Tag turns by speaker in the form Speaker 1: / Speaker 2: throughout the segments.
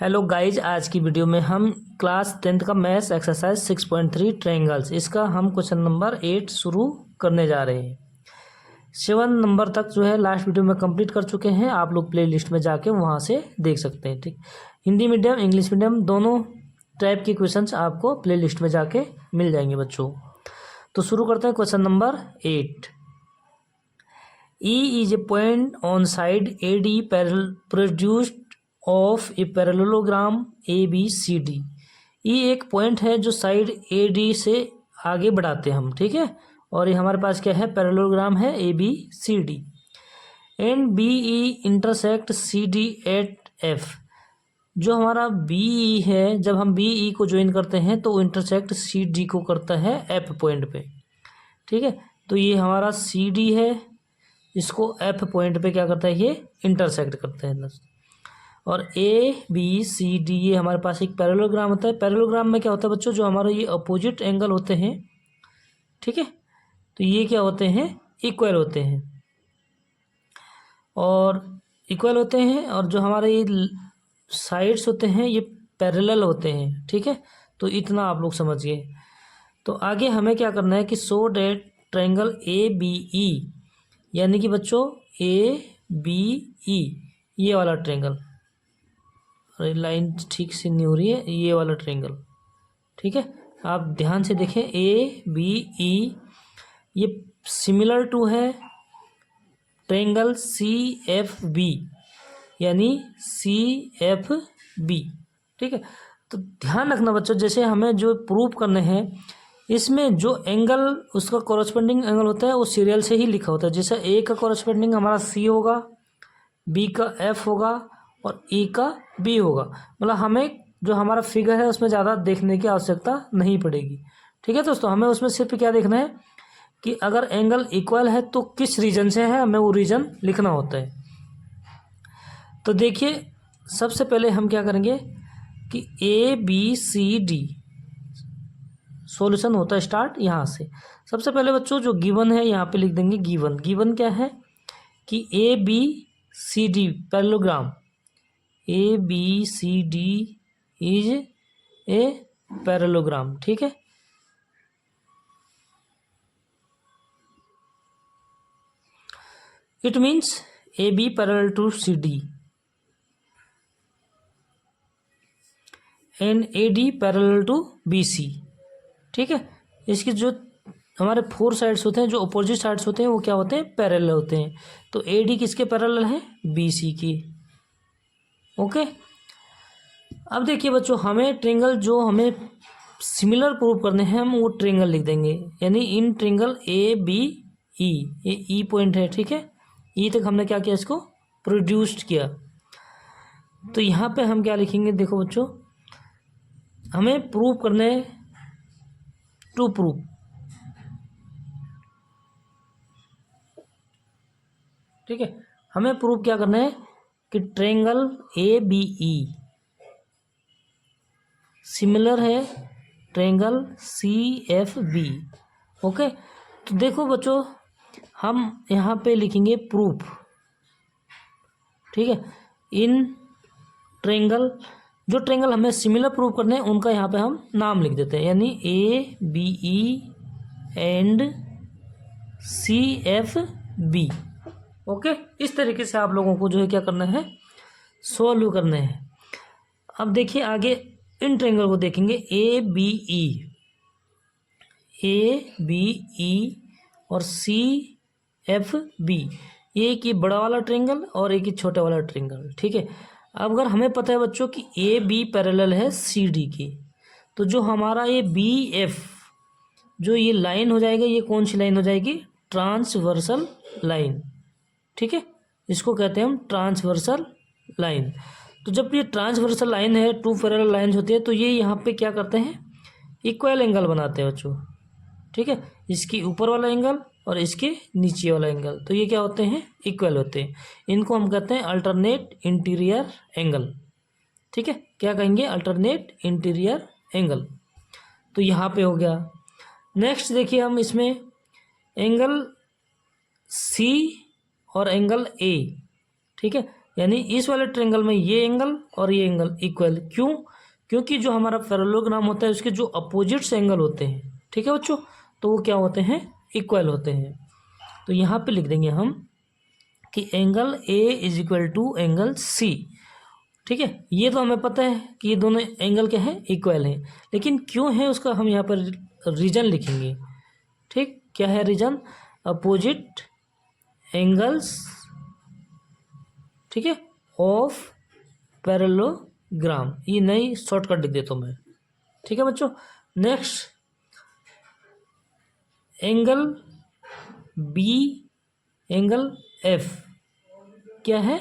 Speaker 1: Hello guys, आज की video में हम क्लास 10th का मैथ्स एक्सरसाइज 6.3 ट्रायंगल्स इसका हम क्वेश्चन नंबर 8 शुरू करने जा रहे हैं। 7 नंबर तक जो है लास्ट वीडियो में कंप्लीट कर चुके हैं। आप लोग प्ले लिस्ट में जाके वहाँ से देख सकते हैं। ठीक, हिंदी मीडियम इंग्लिश मीडियम दोनों टाइप के क्वेश्चंस आपको प्ले लिस्ट में जाके मिल जाएंगे बच्चों। तो शुरू करते हैं question number 8। E is a point on side AD produced of a parallelogram ABCD। ये एक पॉइंट है जो साइड AD से आगे बढ़ाते हैं हम, ठीक है। और ये हमारे पास क्या है, पैरेललोग्राम है ABCD। And BE intersect CD at F। जो हमारा BE है, जब हम BE को ज्वाइन करते हैं तो इंटरसेक्ट CD को करता है F पॉइंट पे, ठीक है। तो ये हमारा CD है, इसको F पॉइंट पे क्या करता है, ये इंटरसेक्ट करते हैं। और ABCD ये हमारे पास एक पैरेललोग्राम होता है। पैरेललोग्राम में क्या होता है बच्चों, जो हमारे ये अपोजिट एंगल होते हैं, ठीक है, तो ये क्या होते हैं, इक्वल होते हैं। और इक्वल होते हैं और जो हमारे ये साइड्स होते हैं ये पैरेलल होते हैं, ठीक है। तो इतना आप लोग समझिए। तो आगे हमें क्या करना है कि सो डेट ट्रायंगल ABE, यानी कि बच्चों ABE ये वाला ट्रायंगल, लाइन ठीक से नहीं हो रही है, ये वाला ट्रायंगल, ठीक है। आप ध्यान से देखें, ABE ये सिमिलर टू है ट्रायंगल CFB, यानी CFB, ठीक है। तो ध्यान रखना बच्चों, जैसे हमें जो प्रूव करने हैं इसमें जो एंगल उसका कॉरस्पॉन्डिंग एंगल होता है वो सीरियल से ही लिखा होता है। जैसे A का कॉरस्पॉन्डिंग हमारा C होगा, B का F होगा और E का B होगा। मतलब हमें जो हमारा फिगर है उसमें ज़्यादा देखने की आवश्यकता नहीं पड़ेगी, ठीक है दोस्तों। हमें उसमें सिर्फ क्या देखना है कि अगर एंगल इक्वल है तो किस रीजन से है, हमें वो रीजन लिखना होता है। तो देखिए, सबसे पहले हम क्या करेंगे कि ABCD सॉल्यूशन होता है स्टार्ट यहाँ से। सबसे पहले बच्चों जो गिवन है यहाँ पे लिख देंगे। गिवन क्या है कि ABCD parallelogram ABCD is a parallelogram, ठीक है। It means AB parallel to CD and AD parallel to BC, ठीक है। इसकी जो हमारे 4 साइड्स होते हैं, जो अपोजिट साइड्स होते हैं वो क्या होते हैं, पैरेलल होते हैं। तो AD किसके पैरेलल है, BC की, ओके। अब देखिए बच्चों, हमें ट्रायंगल जो हमें सिमिलर प्रूव करने हैं हम वो ट्रायंगल लिख देंगे, यानी इन ट्रायंगल ABE, ये E पॉइंट है, ठीक है। E तक हमने क्या किया, इसको प्रोड्यूस्ड किया। तो यहाँ पे हम क्या लिखेंगे, देखो बच्चों, हमें प्रूव करने टू प्रूव, ठीक है। हमें प्रूव क्या करना है कि ट्रायंगल ABE सिमिलर है ट्रायंगल CFB, ओके। तो देखो बच्चों, हम यहाँ पे लिखेंगे प्रूफ, ठीक है। इन ट्रायंगल, जो ट्रायंगल हमें सिमिलर प्रूव करने हैं उनका यहाँ पे हम नाम लिख देते हैं, यानी ABE एंड CFB, ओके। इस तरीके से आप लोगों को जो है क्या करना है, सॉल्व करना है। अब देखिए आगे इन ट्रायंगल को देखेंगे, ABE और CFB, ये एक ये बड़ा वाला ट्रायंगल और एक ही छोटा वाला ट्रायंगल, ठीक है। अब अगर हमें पता है बच्चों कि AB पैरेलल है CD की, तो जो हमारा ये BF जो ये लाइन हो जाएगा, ये कौन सी लाइन हो जाएगी, ट्रांसवर्सल लाइन, ठीक है। इसको कहते हैं हम ट्रांसवर्सल लाइन। तो जब ये ट्रांसवर्सल लाइन है, 2 पैरेलल लाइन्स होती है, तो ये यहाँ पे क्या करते हैं, इक्वल एंगल बनाते हैं बच्चों, ठीक है। इसकी ऊपर वाला एंगल और इसके नीचे वाला एंगल, तो ये क्या होते हैं, इक्वल होते हैं। इनको हम कहते हैं अल्टरनेट इंटीरियर एंगल, ठीक है। क्या कहेंगे, अल्टरनेट इंटीरियर एंगल। तो यहाँ पे हो गया। नेक्स्ट देखिए, हम इसमें एंगल C और एंगल A, ठीक है। यानी इस वाले ट्रायंगल में ये एंगल और ये एंगल इक्वल। क्यों? क्योंकि जो हमारा पैरेललोग्राम होता है उसके जो अपोजिट्स एंगल होते हैं, ठीक है बच्चों, तो वो क्या होते हैं? इक्वल होते हैं। तो यहाँ पे लिख देंगे हम कि angle A is equal to angle C. ठीक है, ये तो हमें पता है कि ये दोनों एंगल क्या है? इक्वल है। लेकिन क्यों है उसका हम यहाँ पर रीजन लिखेंगे। ठीक, क्या है रीजन? अपोजिट एंगल्स, ठीक है, ऑफ पैरेललोग्राम। ये नई शॉर्टकट लिख देता हूँ मैं। ठीक है बच्चों, next angle B angle F क्या है?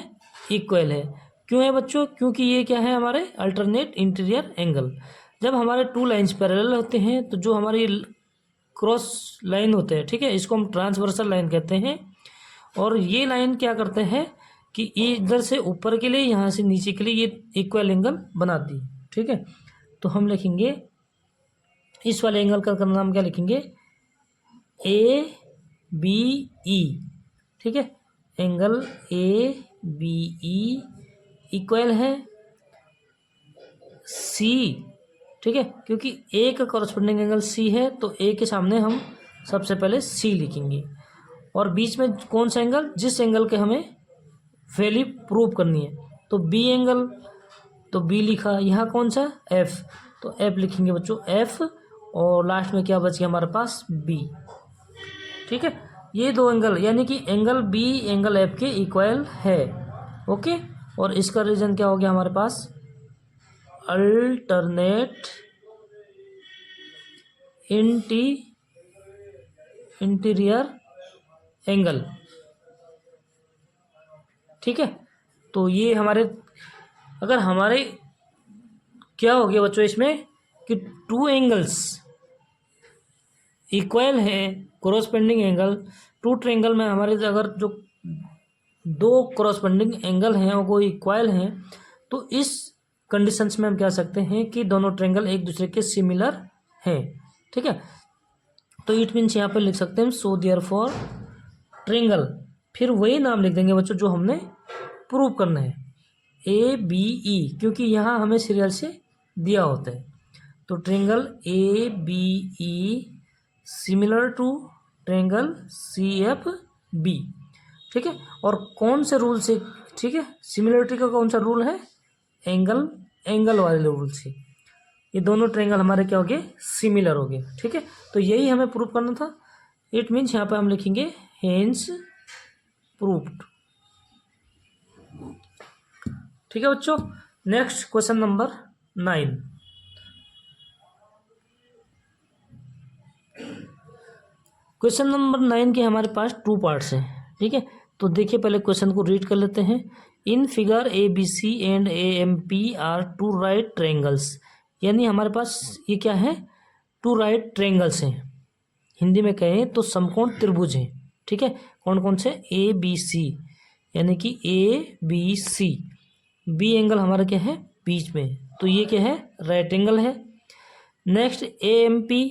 Speaker 1: इक्वल है। क्यों है बच्चों? क्योंकि ये क्या है? हमारे अल्टरनेट इंटीरियर एंगल। जब हमारे टू लाइंस पैरेलल होते हैं तो जो हमारी क्रॉस लाइन होते हैं, ठीक है, इसको हम ट्रांसवर्सल लाइन कहते हैं। और ये लाइन क्या करते हैं कि इधर से ऊपर के लिए, यहाँ से नीचे के लिए ये इक्वल एंगल बनाती है। ठीक है, तो हम लिखेंगे इस वाले एंगल का नाम क्या लिखेंगे? A B E. ठीक है, angle A B E equal है सी। ठीक है, क्योंकि ए का कॉरस्पॉन्डिंग एंगल सी है तो ए के सामने हम सबसे पहले सी लिखेंगे। और बीच में कौन सा एंगल? जिस एंगल के हमें वैल्यू प्रूव करनी है। तो बी एंगल, तो बी लिखा। यहाँ कौन सा? एफ, तो एफ लिखेंगे बच्चों, एफ। और लास्ट में क्या बच गया हमारे पास? बी। ठीक है, ये दो एंगल यानी कि एंगल बी एंगल एफ के इक्वल है। ओके, और इसका रीजन क्या हो गया हमारे पास? Alternate interior angle. ठीक है, तो ये हमारे, अगर हमारे क्या हो गया बच्चों इसमें कि टू एंगल्स इक्वल है, कोरोस्पेंडिंग एंगल, टू ट्रायंगल में हमारे अगर जो दो कोरोस्पेंडिंग एंगल हैं वो इक्वल हैं, तो इस कंडीशंस में हम कह सकते हैं कि दोनों ट्रायंगल एक दूसरे के सिमिलर हैं। ठीक है, तो इट मीन्स यहाँ पे लिख सकते हैं सो देयरफॉर ट्रायंगल, फिर वही नाम लिख देंगे बच्चों जो हमने प्रूव करना है, ए बी ई, क्योंकि यहाँ हमें सीरियल से दिया होता है। तो triangle A B E similar to triangle C F B. ठीक है, और कौन से रूल से? ठीक है, सिमिलरिटी का कौन सा रूल है? एंगल वाले रूल से ये दोनों ट्रायंगल हमारे क्या हो गए? सिमिलर हो गए। ठीक है, तो यही हमें प्रूव करना था। इट मीन्स यहाँ पे हम लिखेंगे हेंस प्रूव्ड। ठीक है बच्चों, next question number 9। Question number 9 के हमारे पास 2 पार्ट्स हैं। ठीक है, तो देखिए पहले क्वेश्चन को रीड कर लेते हैं। In figure A B C and A M P are two right triangles, यानी हमारे पास ये क्या है? टू राइट ट्रायंगल्स हैं। हिंदी में कहें तो समकोण त्रिभुज हैं। ठीक है, कौन कौन से? ए बी सी, यानी कि A B C. B angle हमारा क्या है? बीच में, तो ये क्या है? राइट एंगल है। Next A M P,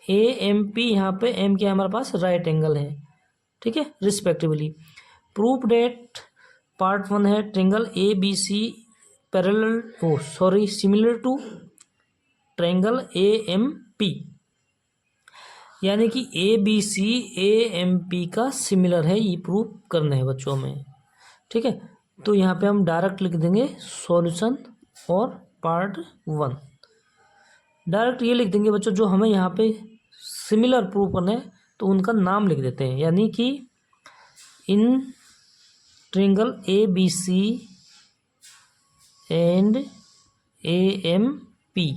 Speaker 1: A M P यहाँ पे एम क्या हमारे पास? राइट एंगल है। ठीक है, रिस्पेक्टिवली। प्रूफ डेट पार्ट 1 है triangle A B C similar to triangle A M P, यानी कि A B C A M P का सिमिलर है, ये प्रूफ करना है बच्चों में। ठीक है, तो यहाँ पे हम डायरेक्ट लिख देंगे सॉल्यूशन और पार्ट 1। डायरेक्ट ये लिख देंगे बच्चों जो हमें यहाँ पे सिमिलर प्रूव करना है, तो उनका नाम लिख देते हैं, यानी कि in triangle A B C and A M P.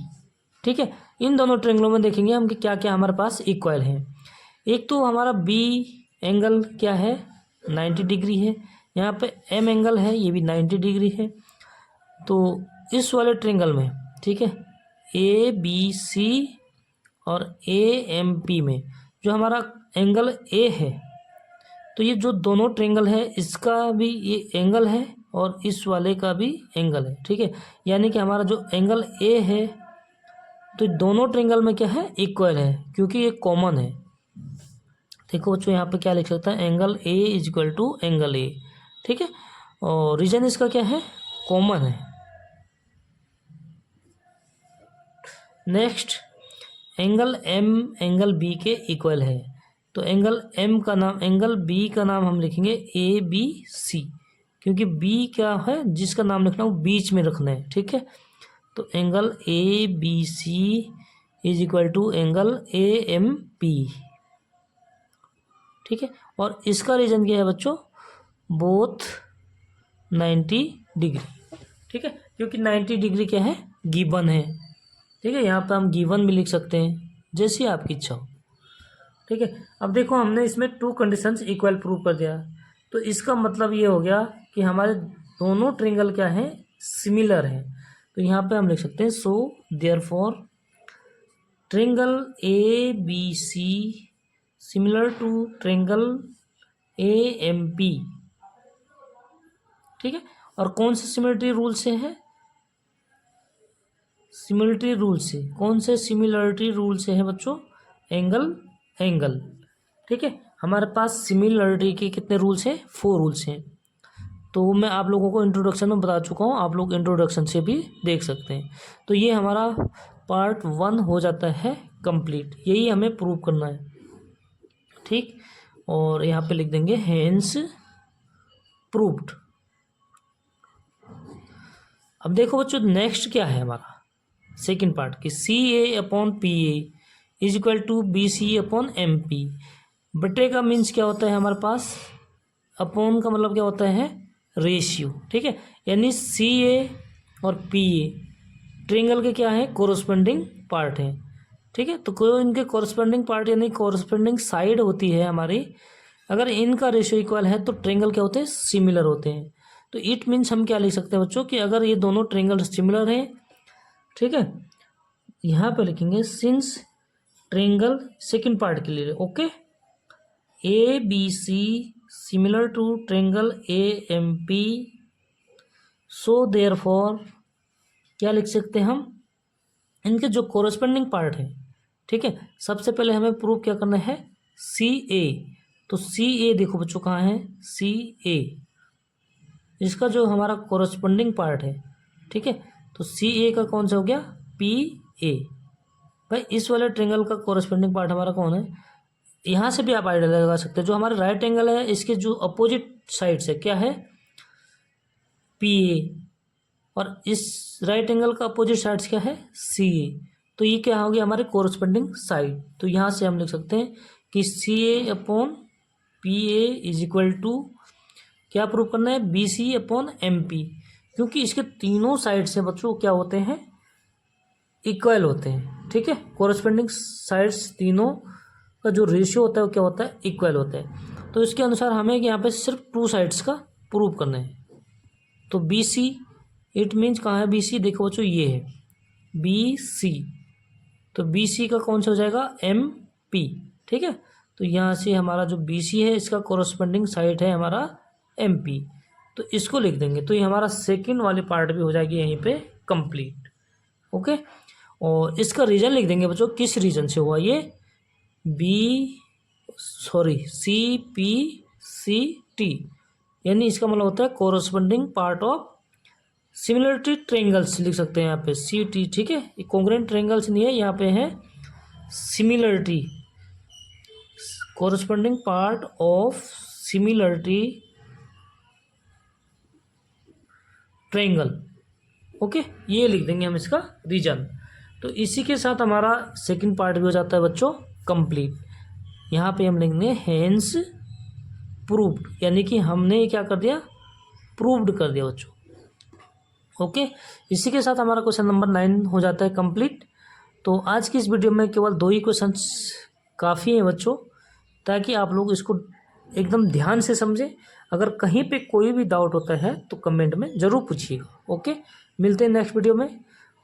Speaker 1: ठीक है, इन दोनों ट्रायंगलों में देखेंगे हम कि क्या क्या हमारे पास इक्वल है। एक तो हमारा बी एंगल क्या है? 90 डिग्री है। यहाँ पे एम एंगल है, ये भी 90 डिग्री है। तो इस वाले ट्रायंगल में, ठीक है, ए बी सी और ए एम पी में जो हमारा एंगल ए है, तो ये जो दोनों ट्रायंगल है इसका भी ये एंगल है और इस वाले का भी एंगल है। ठीक है, यानी कि हमारा जो एंगल ए है तो दोनों ट्रायंगल में क्या है? इक्वल है, क्योंकि ये कॉमन है। देखो बच्चों यहाँ पे क्या लिख सकता है? Angle A is equal to angle A. ठीक है, और रीजन इसका क्या है, कॉमन है। Next, angle M angle B के इक्वल है, तो एंगल एम का नाम, एंगल बी का नाम हम लिखेंगे ए बी सी, क्योंकि बी क्या है, जिसका नाम लिखना है वो बीच में रखना है, ठीक है। तो angle A B C is equal to angle A M P, ठीक है। और इसका रीजन क्या है बच्चों, बोथ 90 डिग्री, ठीक है, क्योंकि 90 डिग्री क्या है, गिवन है, ठीक है। यहाँ पर हम गिवन भी लिख सकते हैं, जैसी आपकी इच्छा हो, ठीक है। अब देखो हमने इसमें 2 कंडीशंस इक्वल प्रूव कर दिया, तो इसका मतलब ये हो गया कि हमारे दोनों ट्रायंगल क्या हैं, सिमिलर हैं। तो यहाँ पे हम लिख सकते हैं so therefore triangle A B C similar to triangle A M P, ठीक है। और कौन से सिमिलरिटी रूल से है, सिमिलरिटी रूल से, कौन से सिमिलरिटी रूल से है बच्चों, एंगल एंगल, ठीक है। हमारे पास सिमिलरिटी के कितने रूल्स हैं, 4 रूल्स हैं। तो मैं आप लोगों को इंट्रोडक्शन में बता चुका हूँ, आप लोग इंट्रोडक्शन से भी देख सकते हैं। तो ये हमारा पार्ट 1 हो जाता है कंप्लीट, यही हमें प्रूव करना है, ठीक। और यहाँ पे लिख देंगे हेंस प्रूव्ड। अब देखो बच्चों नेक्स्ट क्या है हमारा सेकंड पार्ट कि C A upon P A is equal to B C upon M P. बटे का मीन्स क्या होता है हमारे पास, अपॉन का मतलब क्या होता है, रेशियो, ठीक है। यानी सी ए और पी ए ट्रायंगल के क्या है, कोरोस्पोंडिंग पार्ट है, ठीक है। तो कोई इनके कोरोस्पोंडिंग पार्ट यानी कोरोस्पोंडिंग साइड होती है हमारी, अगर इनका रेशियो इक्वल है तो ट्रायंगल क्या होते हैं, सिमिलर होते हैं। तो इट मीन्स हम क्या लिख सकते हैं बच्चों कि अगर ये दोनों ट्रायंगल सिमिलर हैं, ठीक है, यहाँ पे लिखेंगे सिंस ट्रायंगल सेकंड पार्ट के लिए, okay, A B C similar to triangle A M P, so therefore क्या लिख सकते हैं हम, इनके जो कोरोस्पोंडिंग पार्ट है, ठीक है। सबसे पहले हमें प्रूव क्या करना है, सी ए। तो सी ए देखो बच्चों कहाँ है, सी ए, इसका जो हमारा कोरोस्पोंडिंग पार्ट है, ठीक है। तो सी ए का कौन सा हो गया, पी ए। भाई इस वाले ट्रायंगल का कोरोस्पोंडिंग पार्ट हमारा कौन है, यहाँ से भी आप आइडिया लगा सकते हैं, जो हमारे राइट एंगल है इसके जो अपोजिट साइड से क्या है, पी ए, और इस राइट एंगल का अपोजिट साइड क्या है, सी ए। तो ये क्या हो गया हमारे कोरोस्पोंडिंग साइड। तो यहाँ से हम लिख सकते हैं कि C A upon P A is equal to क्या प्रूव करना है, B C upon M P, क्योंकि इसके तीनों साइड से बच्चों क्या होते हैं, इक्वल होते हैं, ठीक है। कोरोस्पोंडिंग साइड्स तीनों का जो रेशियो होता है वो क्या होता है, इक्वल होता है। तो इसके अनुसार हमें यहाँ पे सिर्फ 2 साइड्स का प्रूव करना है। तो बी सी, इट मीन्स कहाँ है बी सी, देखो बच्चों ये है बी सी, तो बी सी का कौन सा हो जाएगा, एम पी, ठीक है। तो यहाँ से हमारा जो बी सी है इसका कोरोस्पोंडिंग साइड है हमारा एम पी, तो इसको लिख देंगे। तो ये हमारा सेकेंड वाली पार्ट भी हो जाएगी यहीं पे कंप्लीट, ओके। और इसका रीजन लिख देंगे बच्चों, किस रीजन से हुआ ये, सी पी सी टी, यानी इसका मतलब होता है corresponding part of similarity triangles लिख सकते हैं यहाँ पे सी टी, ठीक है। ये कॉन्ग्रुएंट ट्रायंगल्स नहीं है, यहाँ पे है similarity, corresponding part of similarity triangle, okay. ये लिख देंगे हम इसका रीजन। तो इसी के साथ हमारा सेकंड पार्ट भी हो जाता है बच्चों कंप्लीट। यहाँ पे हम लिखेंगे हेंस प्रूव्ड, यानी कि हमने क्या कर दिया, प्रूव्ड कर दिया बच्चों, ओके। इसी के साथ हमारा क्वेश्चन नंबर 9 हो जाता है कंप्लीट। तो आज की इस वीडियो में केवल 2 ही क्वेश्चंस काफ़ी हैं बच्चों, ताकि आप लोग इसको एकदम ध्यान से समझें। अगर कहीं पे कोई भी डाउट होता है तो कमेंट में ज़रूर पूछिएगा, ओके। मिलते हैं नेक्स्ट वीडियो में।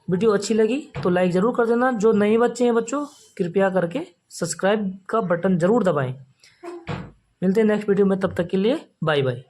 Speaker 1: वीडियो अच्छी लगी तो लाइक ज़रूर कर देना, जो नए बच्चे हैं बच्चों कृपया करके सब्सक्राइब का बटन ज़रूर दबाएं। मिलते हैं नेक्स्ट वीडियो में, तब तक के लिए बाय बाय।